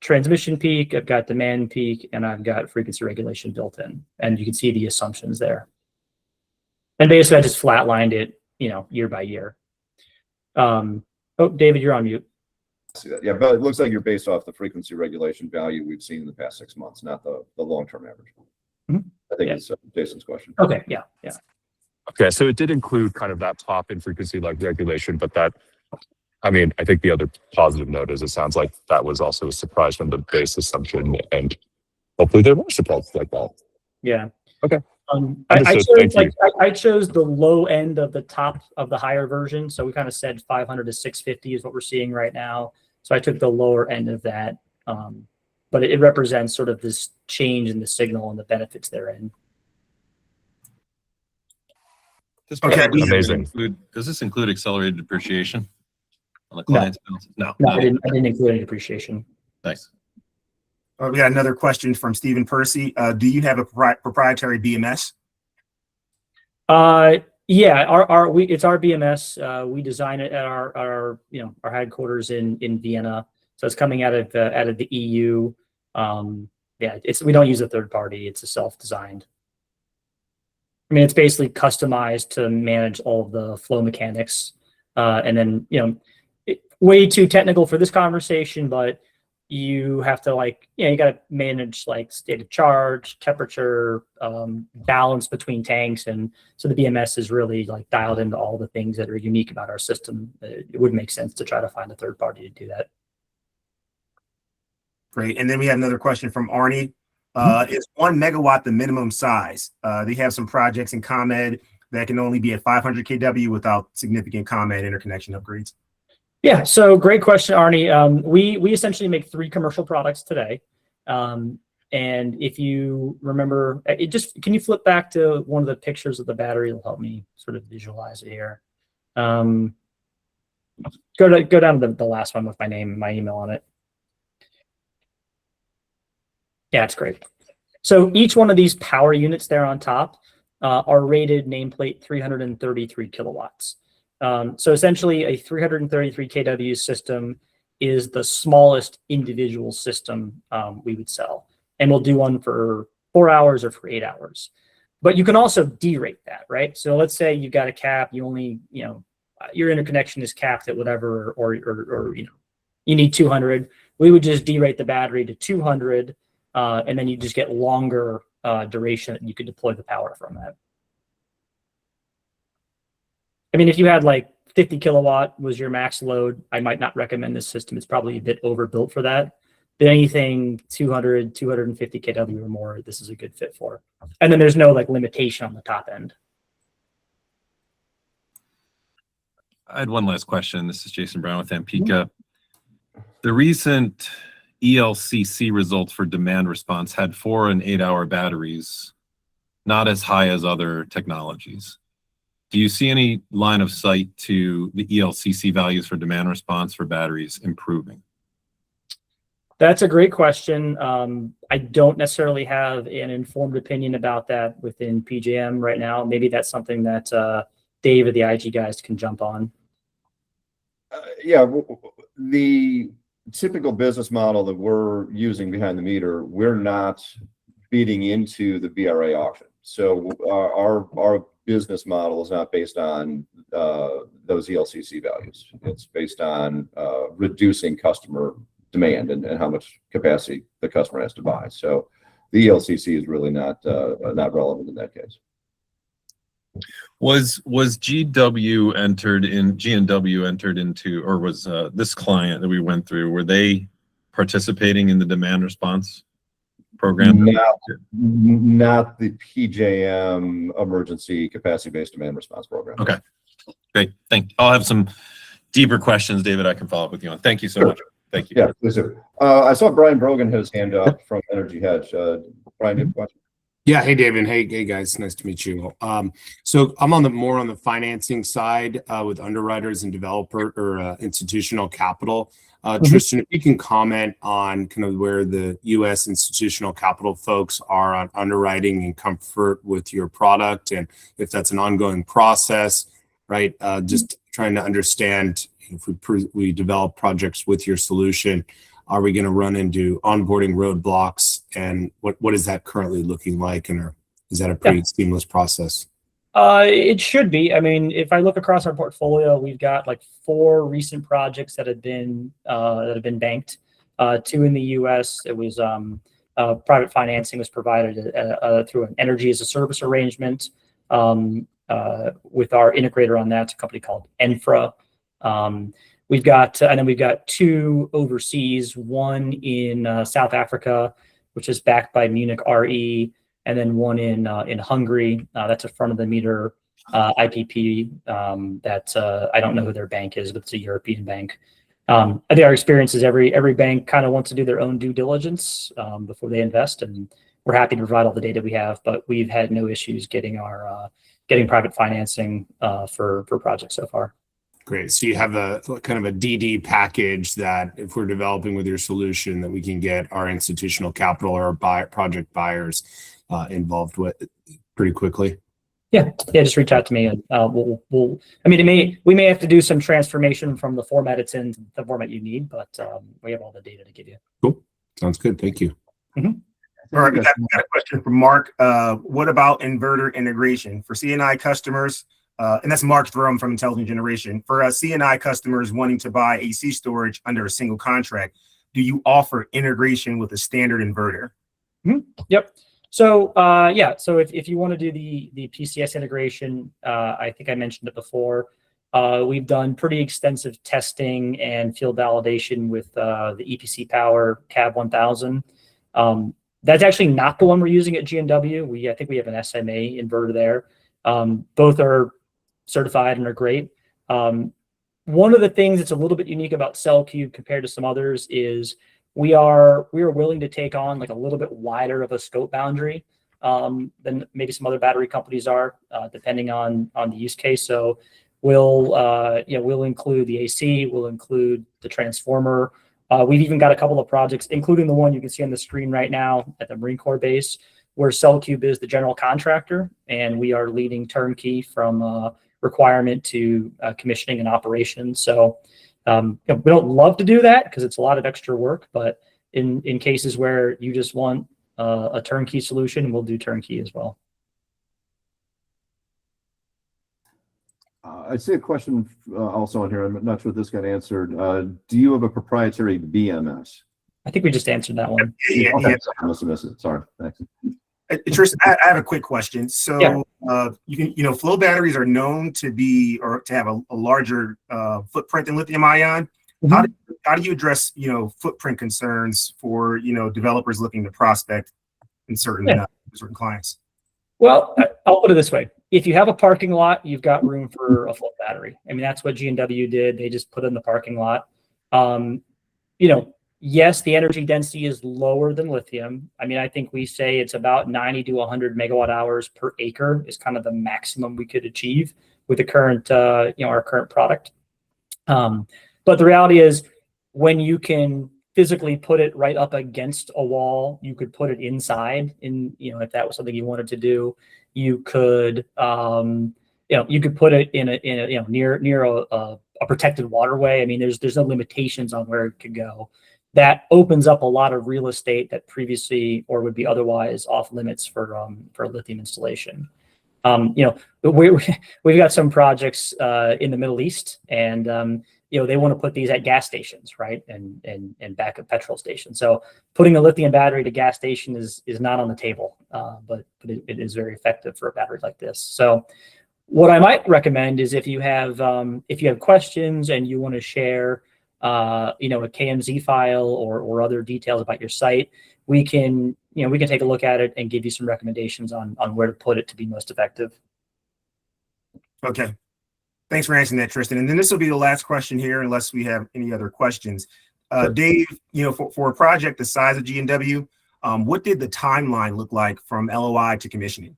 transmission peak, I've got demand peak, and I've got frequency regulation built in, and you can see the assumptions there. And basically, I just flatlined it, year by year. Oh, David, you're on mute.
See that? Yeah, but it looks like you're based off the frequency regulation value we've seen in the past 6 months, not the long-term average. I think it's Jason's question.
Okay, yeah.
Okay, so it did include kind of that pop in frequency like regulation, but that, I mean, I think the other positive note is it sounds like that was also a surprise from the base assumption, and hopefully there were surprises like that.
Yeah.
Okay.
I chose the low end of the top of the higher version. So we kind of said 500 to 650 is what we're seeing right now. So I took the lower end of that. But it represents sort of this change in the signal and the benefits therein.
Amazing.
Does this include accelerated depreciation on the client's bills?
No, I didn't include any depreciation.
Nice.
We got another question from Stephen Percy. Do you have a proprietary BMS?
Yeah, it's our BMS. We design it at our headquarters in Vienna. So it's coming out of the EU. We don't use a third party. It's a self-designed. I mean, it's basically customized to manage all of the flow mechanics. And then, way too technical for this conversation, but you have to you got to manage state of charge, temperature, balance between tanks. And so the BMS is really dialed into all the things that are unique about our system. It would make sense to try to find a third party to do that.
Great. And then we have another question from Arnie. Is 1 megawatt the minimum size? They have some projects in ComEd that can only be at 500 kW without significant ComEd interconnection upgrades.
Yeah, so great question, Arnie. We essentially make 3 commercial products today. And if you remember, can you flip back to one of the pictures of the battery? It'll help me sort of visualize it here. Go down to the last one with my name and my email on it. Yeah, it's great. So each one of these power units there on top are rated nameplate 333 kilowatts. So essentially a 333 kW system is the smallest individual system we would sell. And we'll do one for 4 hours or for 8 hours. But you can also derate that, right? So let's say you've got a cap, you only, your interconnection is capped at whatever, or you need 200. We would just derate the battery to 200, and then you just get longer duration that you could deploy the power from that. I mean, if you had 50 kilowatt was your max load, I might not recommend this system. It's probably a bit overbuilt for that. But anything 200, 250 kW or more, this is a good fit for. And then there's no limitation on the top end.
I had one last question. This is Jason Braun with Ampika. The recent ELCC results for demand response had 4 and 8 hour batteries, not as high as other technologies. Do you see any line of sight to the ELCC values for demand response for batteries improving?
That's a great question. I don't necessarily have an informed opinion about that within PJM right now. Maybe that's something that Dave or the IG guys can jump on.
The typical business model that we're using behind the meter, we're not feeding into the BRA auction. So our business model is not based on those ELCC values. It's based on reducing customer demand and how much capacity the customer has to buy. So the ELCC is really not relevant in that case.
Was GW entered into, or was this client that we went through, were they participating in the demand response program?
Not the PJM emergency capacity-based demand response program.
Okay, great. I'll have some deeper questions, David, I can follow up with you on. Thank you so much. Thank you.
Yeah, please do. I saw Brian Brogan had his hand up from Energy Hedge. Brian, you have a question?
Yeah. Hey, David. Hey, guys. Nice to meet you. So I'm more on the financing side with underwriters and developer or institutional capital. Tristan, if you can comment on kind of where the U.S. institutional capital folks are on underwriting and comfort with your product, and if that's an ongoing process, right? Just trying to understand if we develop projects with your solution, are we going to run into onboarding roadblocks, and what is that currently looking like, and is that a pretty seamless process?
It should be. I mean, if I look across our portfolio, we've got like 4 recent projects that have been banked. 2 in the U.S. It was private financing was provided through an energy as a service arrangement with our integrator on that. It's a company called Enfra. We've got 2 overseas. One in South Africa, which is backed by Munich Re. And then one in Hungary, that's a front of the meter IPP that I don't know who their bank is, but it's a European bank. I think our experience is every bank kind of wants to do their own due diligence before they invest, and we're happy to provide all the data we have, but we've had no issues getting private financing for projects so far.
Great. So you have a kind of a DD package that if we're developing with your solution, that we can get our institutional capital or project buyers involved with pretty quickly.
Yeah. Just reach out to me, and we'll. I mean, we may have to do some transformation from the format it's in to the format you need, but we have all the data to give you.
Cool. Sounds good. Thank you.
All right, we got a question from Mark. What about inverter integration for CNI customers? And that's Mark Thrum from Intelligent Generation. For CNI customers wanting to buy AC storage under a single contract, do you offer integration with a standard inverter?
Yep. So so if you want to do the PCS integration, I think I mentioned it before. We've done pretty extensive testing and field validation with the EPC Power CAB 1000. That's actually not the one we're using at GNW. I think we have an SMA inverter there. Both are certified and are great. One of the things that's a little bit unique about CellCube compared to some others is we are willing to take on like a little bit wider of a scope boundary than maybe some other battery companies are, depending on the use case. So we'll include the AC, we'll include the transformer. We've even got a couple of projects, including the one you can see on the screen right now at the Marine Corps base, where CellCube is the general contractor, and we are leading turnkey from requirement to commissioning and operations. So we don't love to do that because it's a lot of extra work, but in cases where you just want a turnkey solution, we'll do turnkey as well.
I see a question also on here. I'm not sure if this got answered. Do you have a proprietary BMS?
I think we just answered that one.
Yeah.
I must have missed it. Sorry. Thanks.
Tristan, I have a quick question. So, flow batteries are known to be or to have a larger footprint than lithium ion. How do you address footprint concerns for developers looking to prospect in certain clients?
Well, I'll put it this way: if you have a parking lot, you've got room for a flow battery. I mean, that's what GNW did. They just put it in the parking lot. Yes, the energy density is lower than lithium. I mean, I think we say it's about 90 to 100 megawatt hours per acre is kind of the maximum we could achieve with the current, our current product. But the reality is, when you can physically put it right up against a wall, you could put it inside. If that was something you wanted to do, you could, you could put it in a near a protected waterway. I mean, there's no limitations on where it could go. That opens up a lot of real estate that previously or would be otherwise off limits for lithium installation. We've got some projects in the Middle East, and they want to put these at gas stations, right, and backup petrol stations. So putting a lithium battery to gas station is not on the table, but it is very effective for a battery like this. So what I might recommend is if you have questions and you want to share a KMZ file or other details about your site, we can take a look at it and give you some recommendations on where to put it to be most effective.
Okay. Thanks for answering that, Tristan. And then this will be the last question here, unless we have any other questions. Dave, for a project the size of GNW, What did the timeline look like from LOI to commissioning?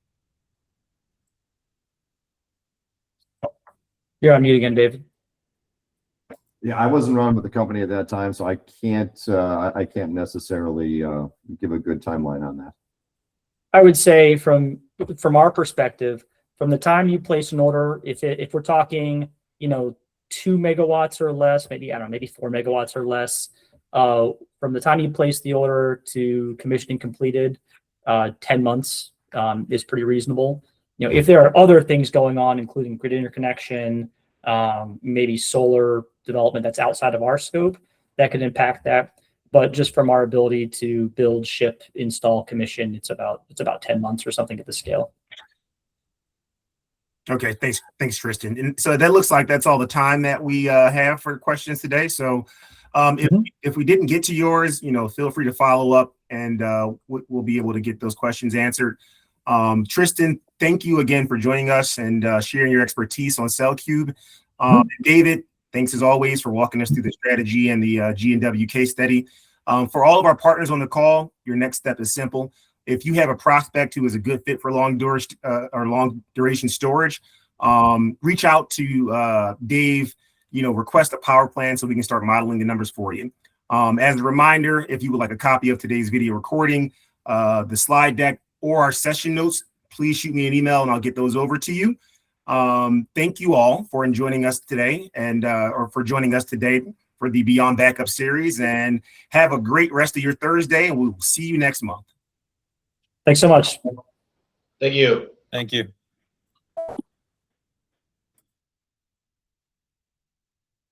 You're on mute again, David.
Yeah, I wasn't around with the company at that time, so I can't necessarily give a good timeline on that.
I would say from our perspective, from the time you place an order, if we're talking, 2 megawatts or less, maybe, I don't know, maybe 4 megawatts or less, from the time you place the order to commissioning completed, 10 months is pretty reasonable. If there are other things going on, including grid interconnection, maybe solar development that's outside of our scope, that could impact that. But just from our ability to build, ship, install, commission, it's about 10 months or something at the scale.
Okay, thanks, Tristan. And so that looks like that's all the time that we have for questions today. So if we didn't get to yours, feel free to follow up, and we'll be able to get those questions answered. Tristan, thank you again for joining us and sharing your expertise on CellCube. David, thanks as always for walking us through the strategy and the G&W case study. For all of our partners on the call, your next step is simple. If you have a prospect who is a good fit for long duration storage, reach out to Dave, request a power plan so we can start modeling the numbers for you. As a reminder, if you would like a copy of today's video recording, the slide deck, or our session notes, please shoot me an email and I'll get those over to you. Thank you all for joining us today or for joining us today for the Beyond Backup series, and have a great rest of your Thursday, and we'll see you next month.
Thanks so much.
Thank you.
Thank you.